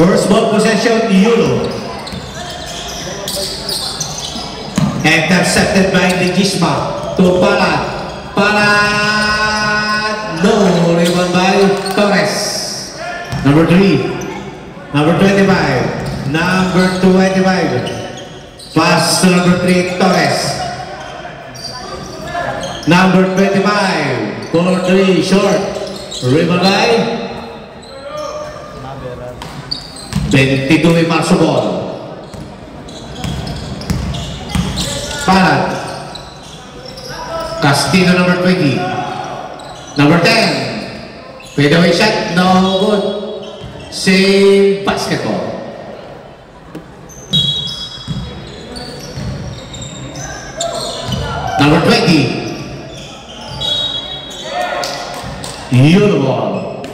First ball possession, Yulo. Intercepted by Legisma to Palad. Palad, no, rebound by Torres. Number 3, number 25, number 25. Pass to number 3, Torres. Number 25, corner 3, short. Rebound by 22 Marso ball. Palad. Castillo, number 20. Number 10. Fadeaway shot, no good. Same basketball. Number 20. Yellow ball.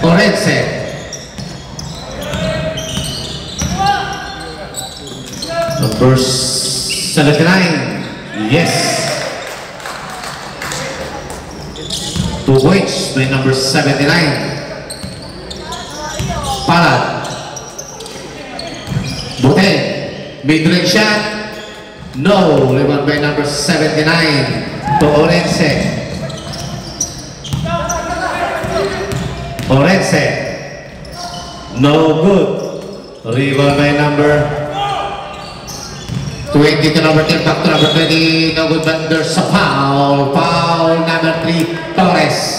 Orense. Number 79. Yes. 2 points by number 79. Palad. Bote. Mid-range shot. No. Rebound by number 79. To Orense. Orense. No good. Rebound by number 20 to number 10, back to number 20, no good, but there's a foul. Foul number 3, Torres.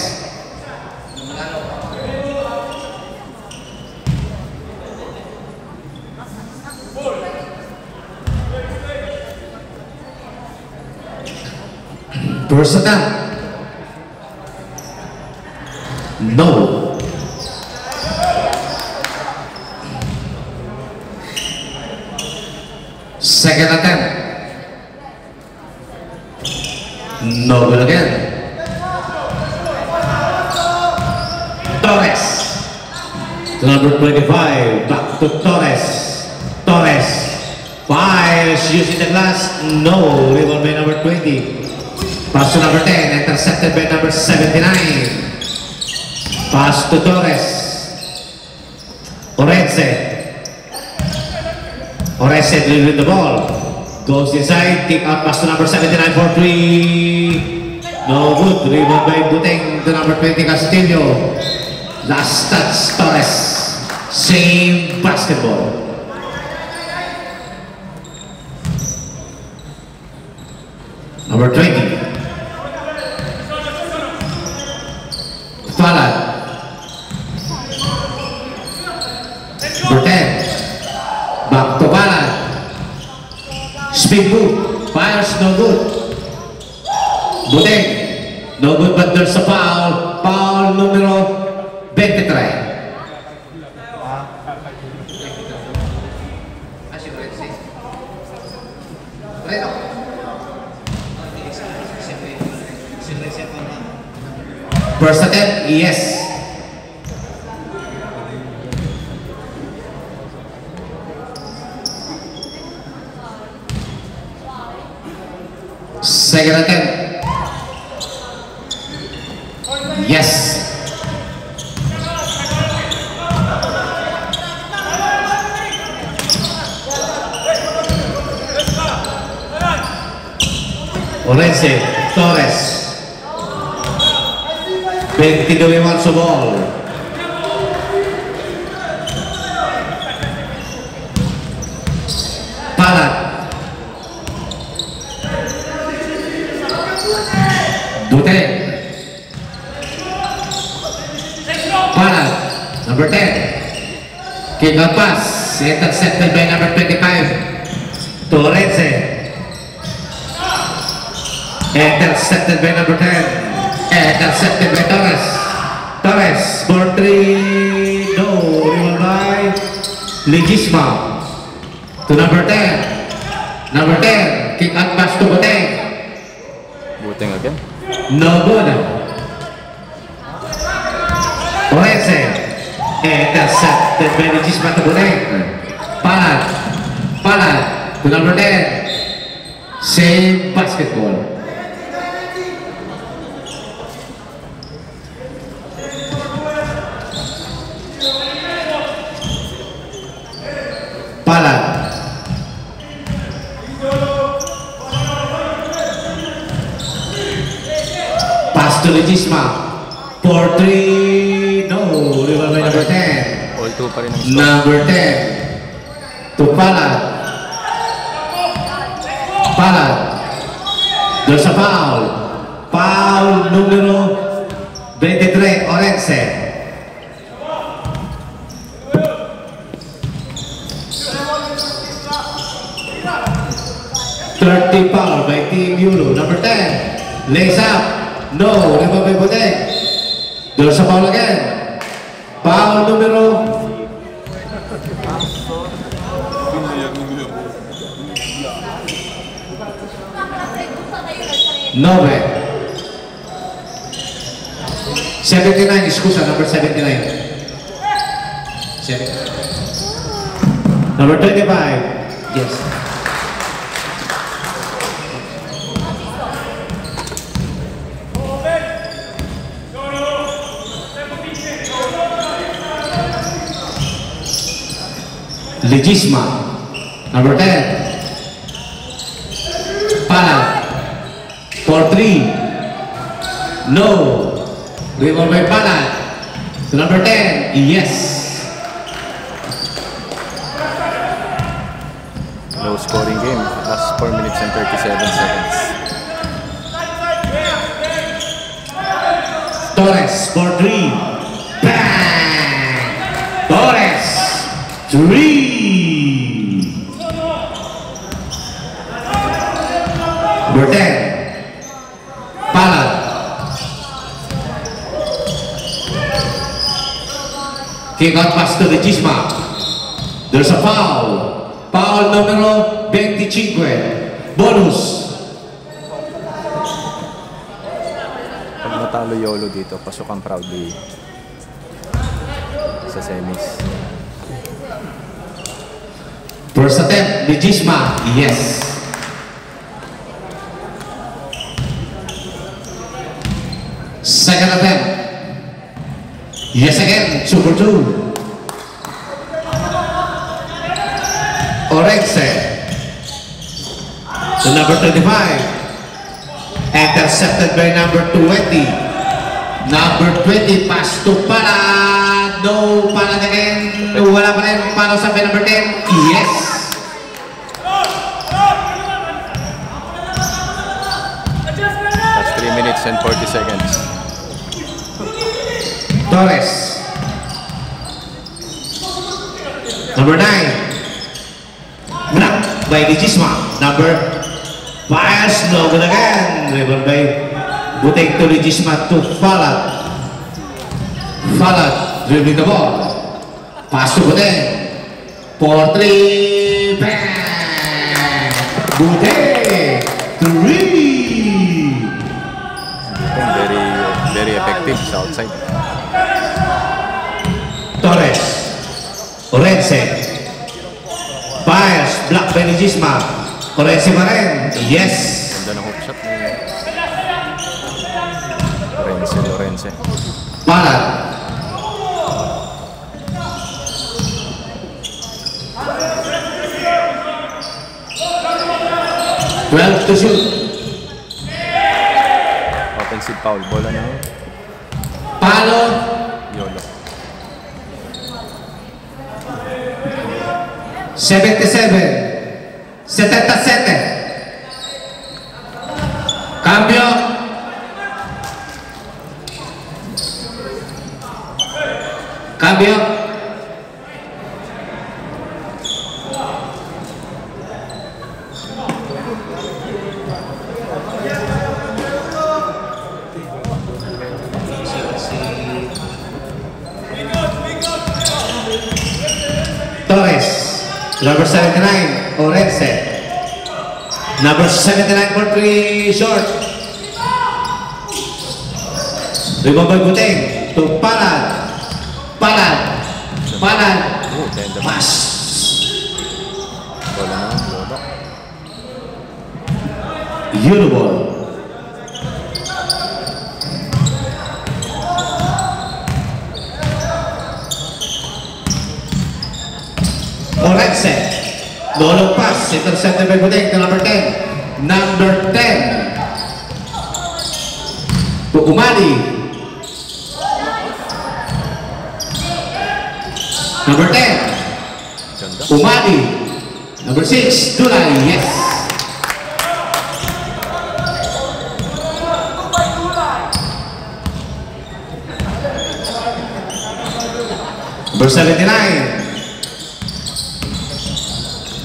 First attempt. No. Second attempt. No good again. Torres. To number 25. Back to Torres. Torres. Fires using the glass. No. Rebound by number 20. Pass to number 10. Intercepted by number 79. Pass to Torres. Orense. Orense delivering the ball. Goes inside. Kick out pass to number 79 for 3. No good. Rebound by Buteng to number 20 Castillo. Last touch Torres. Same basketball. Number 20. Palad. Number 10. Back to Palad. Spin move. Fires, no good. Buteng. No good, but there's a foul. Foul numero 23. First attempt, yes. Second attempt. Yes. Orense, Torres. 22 Marso ball. Palad. Duteng. Palad. Number 10. Kick out pass. Intercepted by number 25. Orense. Intercepted by number 10. Intercepted by Torres. Torres for 3. No. Rebound by Legisma. To number 10. Number 10. Kick out pass to Buteng. Buteng again. No good. Orense. Intercepted by Legisma to Buteng. Palad. Palad. To number 10. Same basketball. Pass to Legisma. 4-3. No. Rebound by number 10. All 2 pa rin ang score. Number 10. To Palad. Palad. There's a foul. Foul numero 23, Orense. Foul by Team Euro. Number 10. Lays up. No. Rebound by Buteng. There's a foul again. Foul numero 9. 79, excusa, number 79. Number 25. Yes. Legisma. Number 10. Palad. 4-3. No. Rebound by Palad. To number 10. Yes. Low scoring game. Last 4 minutes and 37 seconds. Torres. 4-3. Bang. Torres. 3. Number 10. Palad. Kick out pass to Legisma. There's a foul. Foul numero 25. Bonus. Pag natalo Yolo dito, pasok ang proudly sa semis. First attempt, Legisma. Yes. Second attempt. Yes again, super 2. Orense. To number 25. Intercepted by number 20. Number 20, pass to Palad. No, Palad again. Wala pa rin. Palo sa number 10. Yes. That's 3 minutes and 40 seconds. Torres. Number 9. Blocked by Legisma. Number 5. No good again. Rebound by Buteng to Legisma to Palad. Palad dribbling the ball. Pass to Buteng. 4-3. Bang. Buteng. 3. Very effective sa outside. Torres. Orense. Fires. Block by Legisma. Orense pa rin. Yes. Ganda ng hook shot ni Lorense. Palad. Well to shoot. Offensive foul. Bola na Palo. Yolo. 77. 77. Cambio. Cambio. Torres. Number 79, Orense. Number 79 for 3, short. Rebound by Buteng to Palad. Palad. Palad. Pass. Bola na Yolo. Euroball. Orense. No pass. Intercepted by Buteng to number 10. Number 10. to Umali. Number 10, Ganda. Umali. Number 6, Dulay. Yes. Number 79.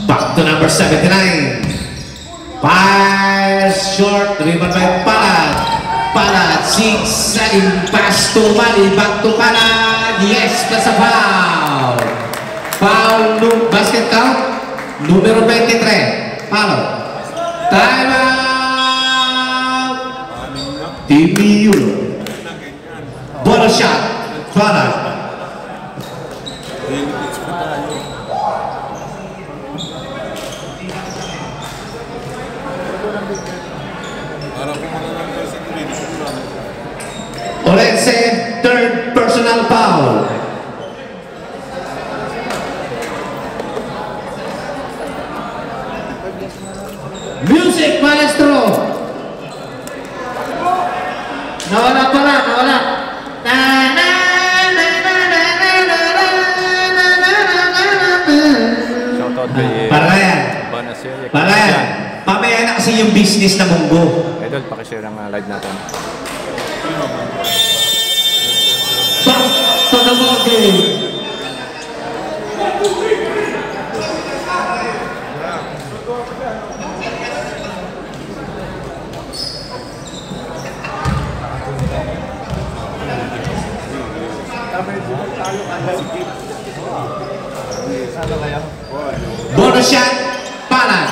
Back to number 79. Fires short, driven by Palad. Palad, 6, pass to Mali, back to Palad. Yes, that's a foul. Foul, basket count, numero 23. Foul. Time out. Team Yulo. Bonus shot, Palad. Olense, third personal foul. Music, maestro. Nawala pala, nawala. Na na na na na na na na na. Shoutout kay Para yan. Bonasera. Para yan. Mamaya na kasi yung business na munggo. Idol, pakishare ang live natin. Back to the ball game. Bonus shot, Palad.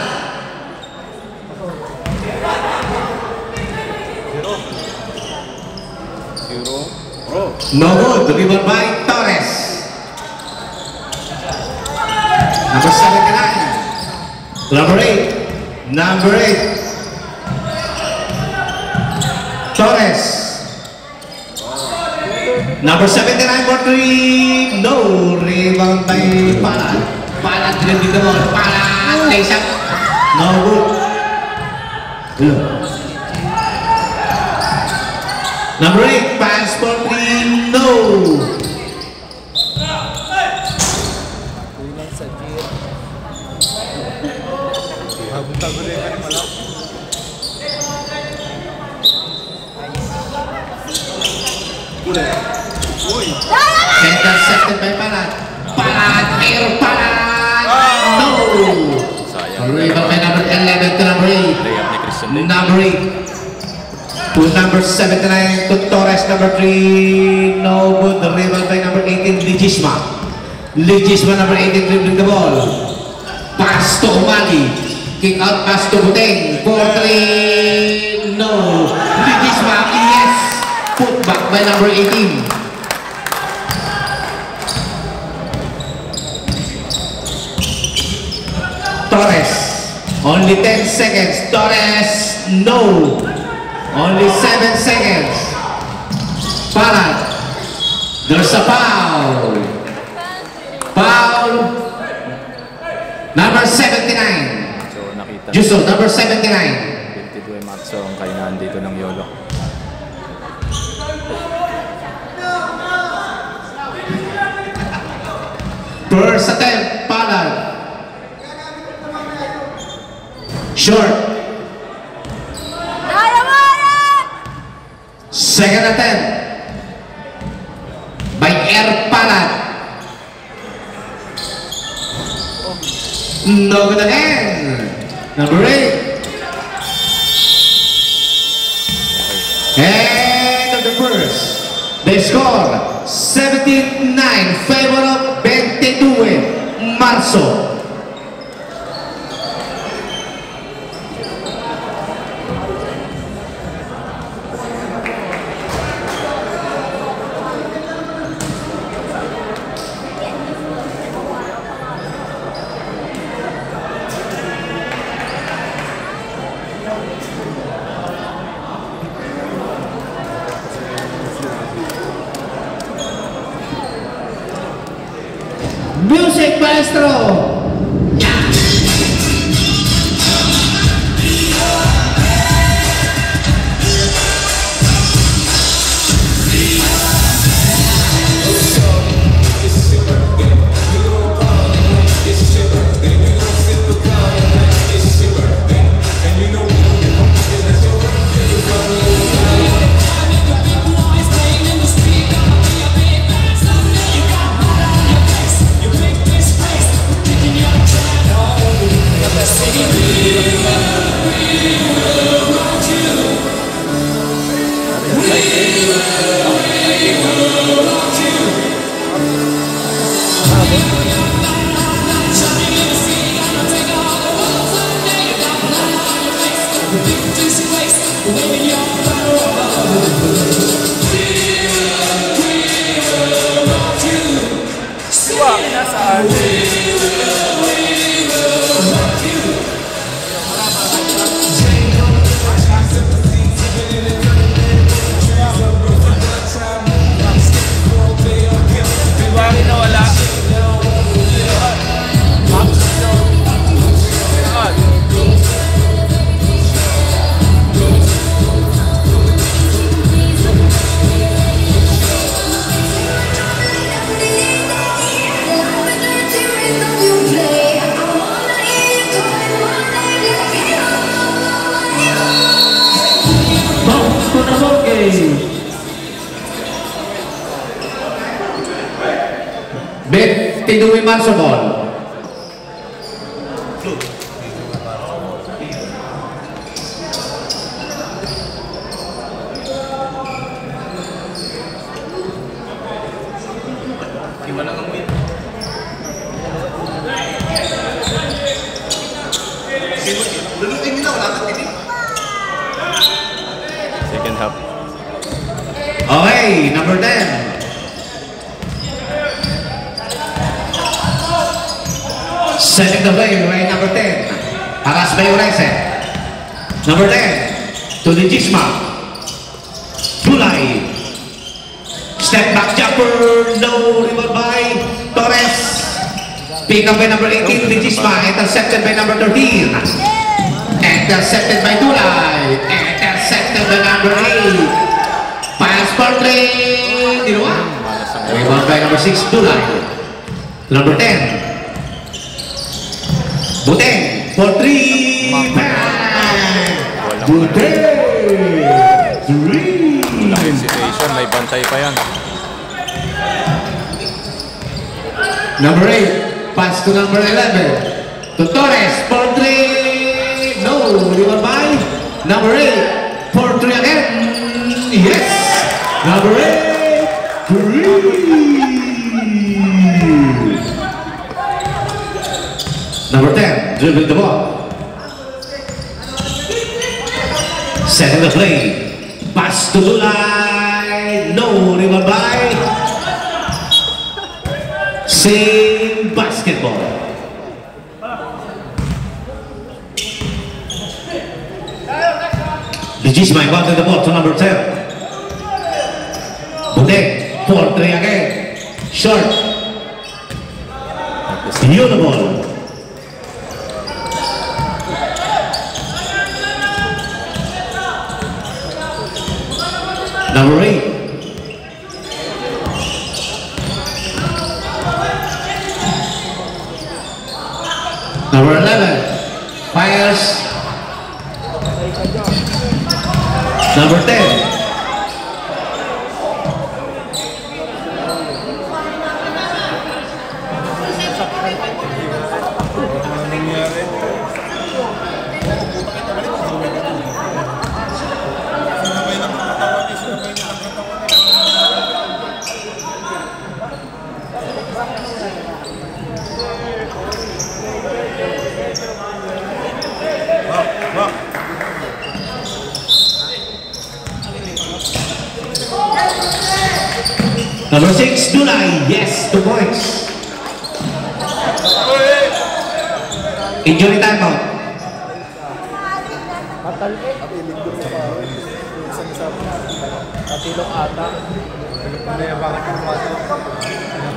No good, rebound by Torres. Number 79. Number 8. Number 8. Torres. Number 79 for 3. No, rebound by Palad. Palad didn't the ball. Palad, takes up. No good. Number 8, pass for 3, no. Intercepted by Palad. Palad, air Palad, no. Rebound by number 11 to number 8. Layup ni Christian Day. Number 8. To number 79 to Torres, number 3, no good. The rebound by number 18, Ligisma. Ligisma, number 18, dribbling the ball. Pass to Umali. Kick out pass to Buteng. 4-3, no. Ligisma, yes. Put back by number 18. Torres, only 10 seconds. Torres, no. Only 7 seconds. Palad. There's a foul. Foul. Number 79. So nakita. Juso, number 79. 22 Matso ang kainaan dito ng Yolo. First attempt, Palad. Short. Second attempt by Air Palad. No good again. Number 8. End of the first. They score 17-9 favor of 22 Marzo. Music, maestro! akin nasaan? Bakit nawala? Bet Tidui Marsomol. Gimana kamu ya? Second half. Okay, number 10. Setting the play, right, number 10. Aras Bayorese. Number 10. To the Gisma. Bulay. Step back jumper. No rebound by Torres. Pick up by number 18 to the Gisma. Intercepted by number 13. Intercepted by Bulay. Intercepted by number 8. Pass for 3. Dinawa. Rebound by number 6, Bulay. Number 10. Buteng for 3. Buteng 3. Laking situation, may bantay pa yan. Number 8, pass to number 11. To Torres for 3. No, rebound by number 8 for 3 again. Yes, number 8, 3. Number 10, dribbling the ball. Setting the play. Pass to Bulay. No, rebound by. Same basketball. Lijisma inbounding the ball to number 10. Buteng for 3 again. Short. Beautiful. Number 8. Number 11. Fires. Number 10. Number 6, Dulay. Yes, 2 points. Injury timeout.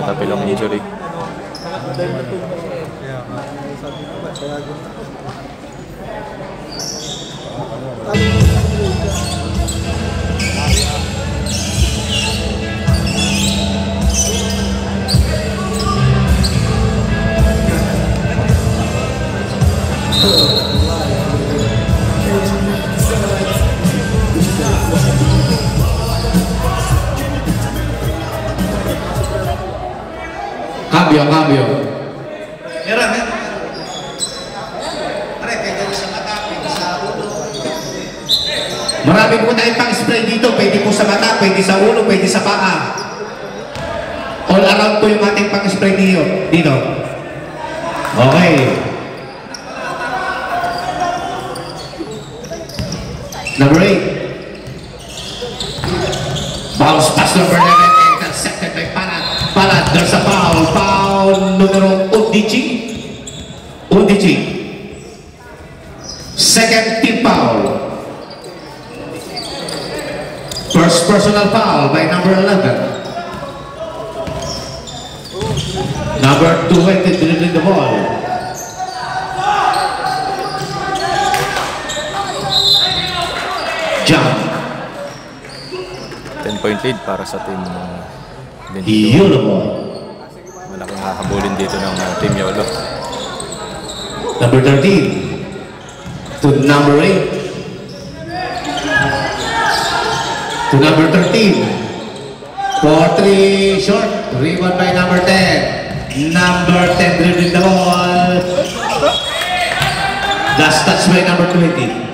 Matapilong injury. Cambio. Meron. Pare, pwede sa mata, pwede sa ulo. Marami po tayong pang-spray dito. Pwede po sa mata, pwede sa ulo, pwede sa paa. All around po yung ating pang-spray dito. Okay. Number 8. Bounce pass number 11. Intercepted by Palad. Palad, there's a foul. Foul numero 11. 11. Second team foul. First personal foul by number 11. Number 20 dribbling the ball. Jump. 10-point lead para sa team Yolo ball. Malaking hahabulin dito ng team Yolo. Number 13 to number 8. To number 13. 4-3 short. Rebound by number 10. Number 10 dribbling the ball. Last touch by number 20.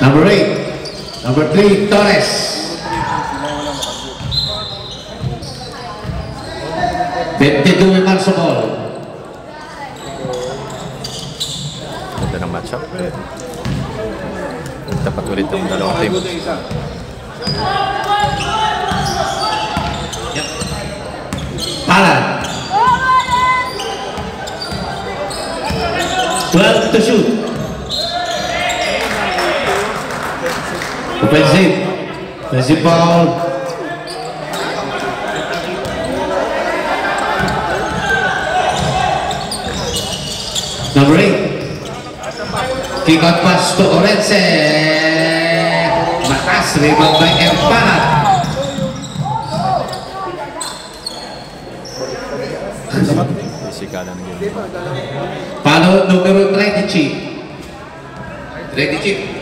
Number 8. Number 3, Torres. Bentiduwe Marso ball. Ganda ng matchup. Tapat ulit ang dalawang team. Alan. 12 to shoot. Offensive. Offensive foul. Number 8. Kick out pass to Orense. Matas. Rebound by Empanat. Isikalan ng game. Follow numero 30. 30.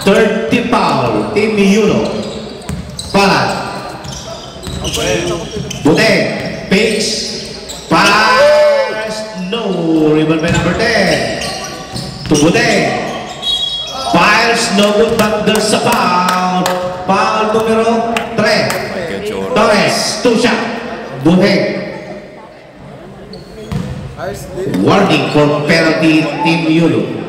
30 foul, Team Yulo. Palat. Buteng. Page. Pass. No. Rebound by number 10. To Buteng. Fires. No good back there sa foul. Foul numero 3. Torres. 2 shot. Buteng. Warning for penalty Team Yulo.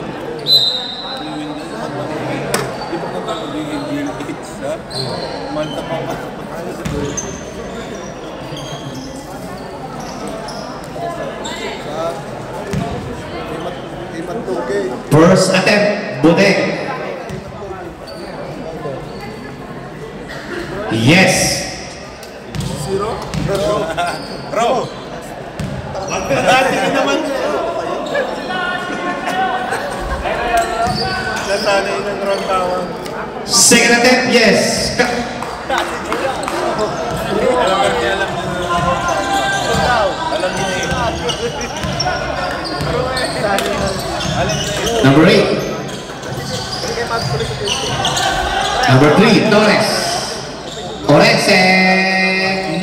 First attempt, Buteng. Yes. Bro! Nasanay naman. Nasanay ng wrong tawag. Second attempt, yes. Number 8. Number 3, Torres. Orense.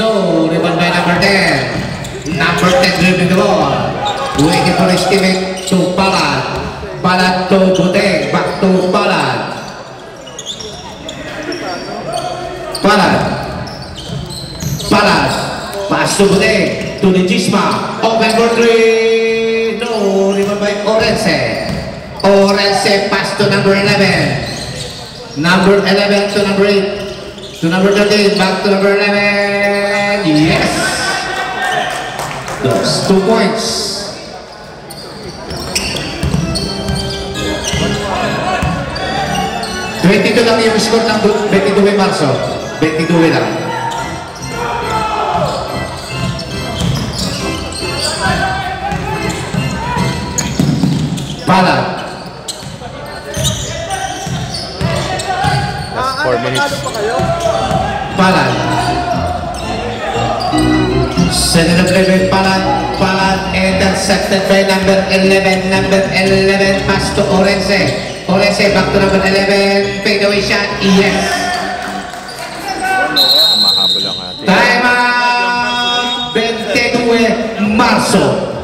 No, rebound by number 10. Number 10 dribbling the ball. Waiting for his teammate to Palad. Palad to Buteng. Back to Palad. Palad. Palad. Pass to Buteng. To the Gisma. Open for 3. No, rebound by Orense. Orense pass to number 11. Number 11 to number 8. To number 13. Back to number 11. Yes. Those 2 points. $22 lang yung score ng 22 Marso. 22 lang. Palad. 4 minutes. Palad. Send the play by Palad. Palad intercepted by number 11. Number 11 pass to Orense. Orense back to number 11. Fade away shot. Yes. Mahabol ang ating. Time out. 22 Marso.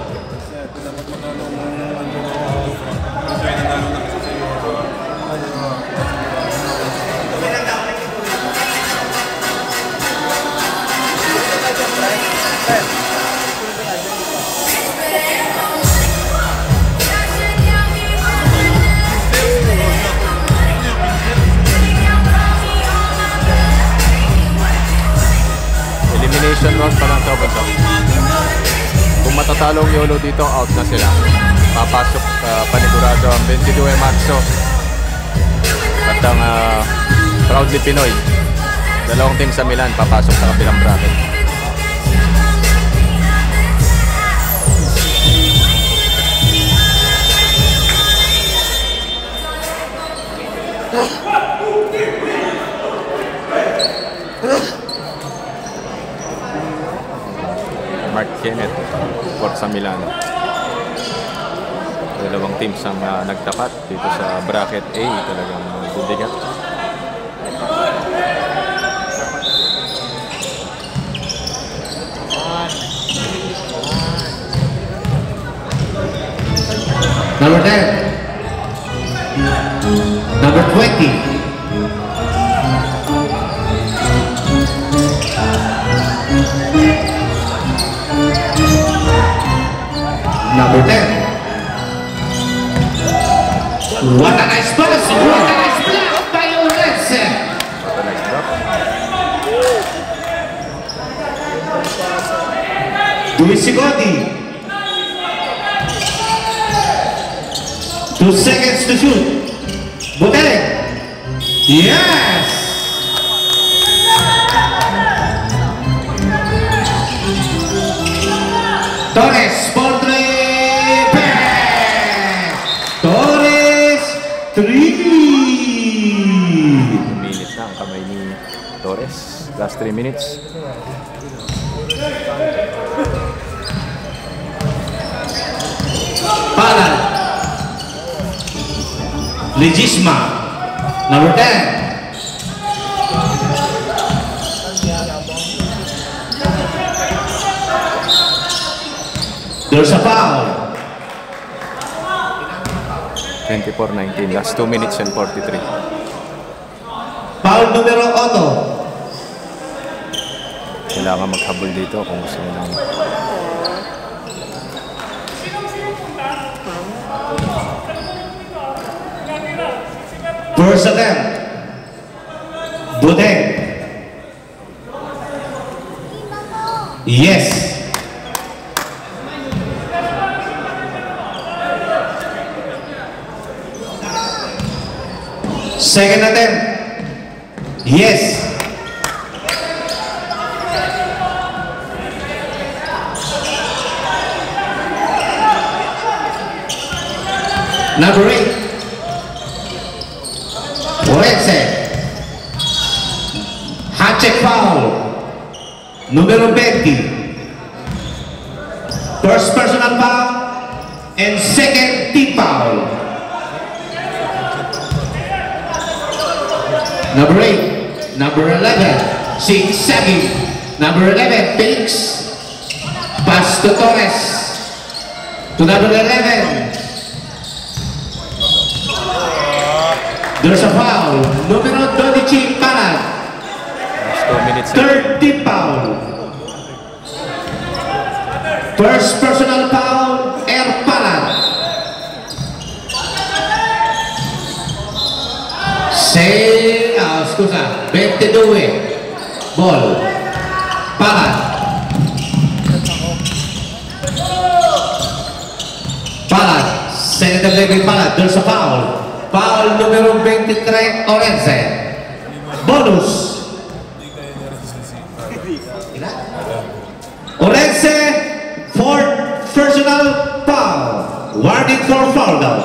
Elimination round pa lang to. Kung matatalo ang YOLO dito, out na sila. Papasok panigurado ang 22 Marso. At ang Proudly Pinoy. Dalawang team sa Milan papasok sa kabilang bracket. Mark Kenneth for sa Milan. Dalawang teams ang nagtapat dito sa bracket A. Talagang bubigat. Number 10. Number 20. Number 10. What a nice pass! What a nice block by Orense! What a nice drop. Luis Sigodi. 2 seconds to shoot. Boteleng. Yes! Torres, ball three, bang! Torres, 3! Minutes na ang kamay ni Torres. Last 3 minutes. Palad. Legisma. Number 10. There's a foul. 24-19. Last 2 minutes and 43. Foul numero 8. Kailangan maghabol dito kung gusto nilang First attempt. Boteleng. Yes. Second attempt. Yes. Number 8. Orense. Hand-check foul. Numero 20. First personal foul and second team foul. Number 8. Number 11. 6-7. Number 11. Felix. Pass to Torres. To number 11. There's a foul. Numero 12, Palad. last 2 minutes. Third team foul. First personal foul, Palad. Scusa, 22. Ball. Palad. Palad. Second level Palad. There's a foul. Foul numero 23, Orense. Bonus. Orense, fourth personal foul. Warning for foul down.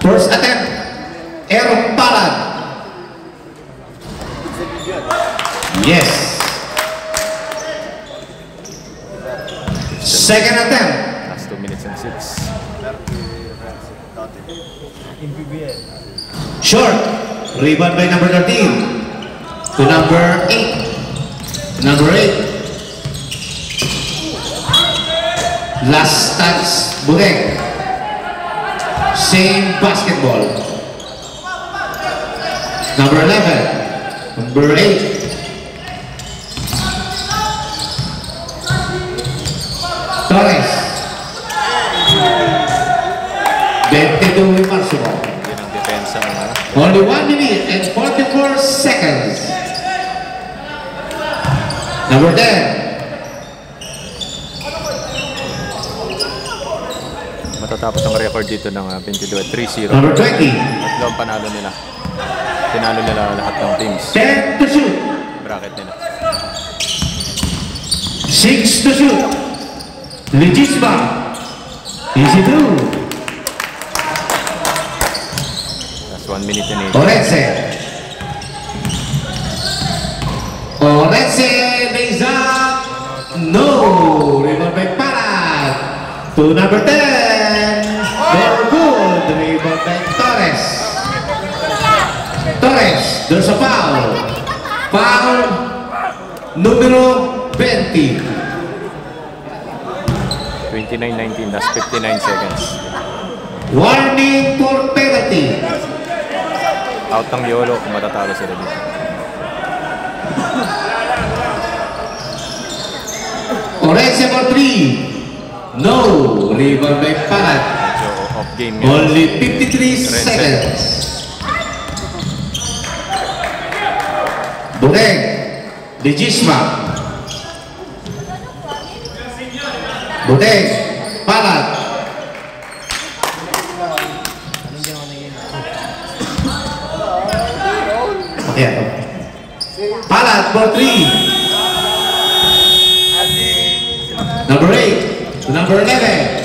First attempt, Palad. Yes. Second attempt. Last 2 minutes and 6. Short. Rebound by number 13. To number 8. Number 8. Last touch, Boteleng. Same basketball. Number 11. Number 8. Torres. 22 Marso. Yan ang depensa ng ano. Only 1 minute and 44 seconds. Number 10. Matatapos ang record dito ng 22 at 3-0. Number 20. Tatlo ang panalo nila. Tinalo nila lahat ng teams. 10 to shoot. Bracket nila. 6 to shoot. Legisma. Easy through. That's 1 minute and 8. Orense. Orense lays up. No. Rebound by Parad. To number 10. For good. Rebound by Torres. Torres. There's a foul. Foul numero 20. 29-19. That's 59 seconds. Warning for penalty. Out ng Yolo kung matatalo sila dito. Orense for 3. No. Rebound by Parad. So, off game yun. Only 53 seconds. Buneng. Legisma. Buneng. Parad. Yeah. Parad for 3. Number 8 to number 11.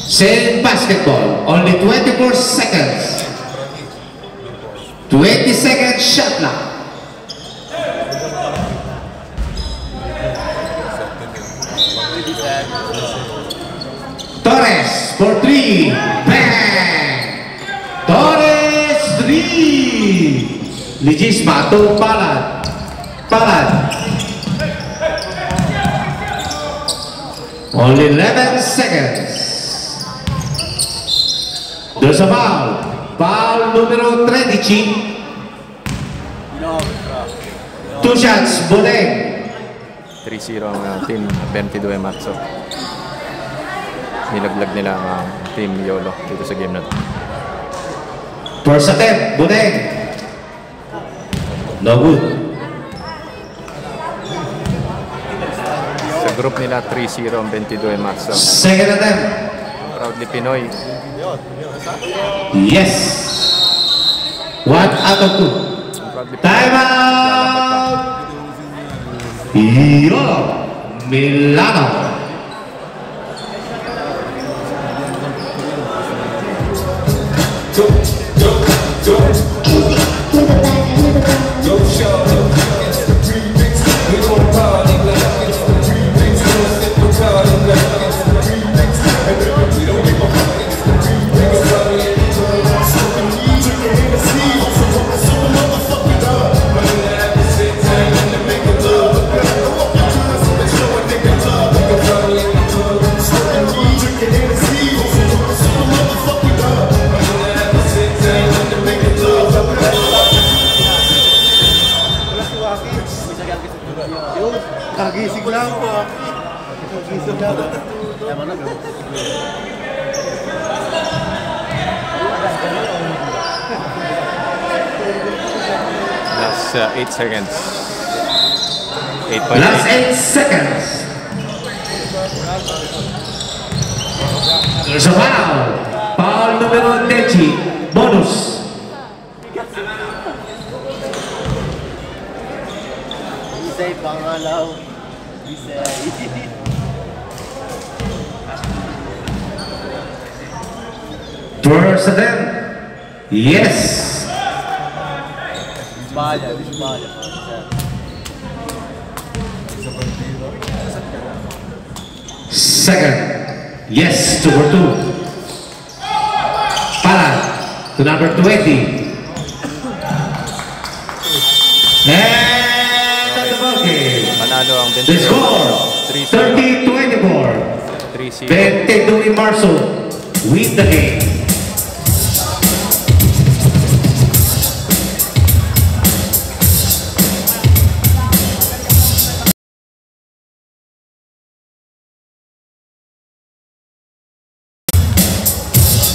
Same basketball. Only 24 seconds. 20 seconds shot clock. Torres for 3. Bang! Torres 3. Legisma to Parad. Parad. Only 11 seconds. There's a foul. Foul numero 13. 2 shots, Buneng. 3-0 ang team 22 Marso. Nilaglag nila ang team Yolo dito sa game na to. First attempt, Buneng. No good. Sa group nila 3-0 ang 22 Marso. Second attempt. Proudly Pinoy. Yes. 1 out of 2. Proudly Pinoy. Time out. Yolo Milano. Kagising lang po. Kagising lang. Ewan na, bro. Last 8 seconds. 8.8. Last 8 seconds. There's a foul. Foul numero 10. Bonus. Isay pangalaw. Isay. First attempt. Yes. Bisbaya. Second. Yes, 2 for 2. Parad to number 20. And at the ball game. Panalo ang The score, 30-24. 3-0. 22 Marso with the game.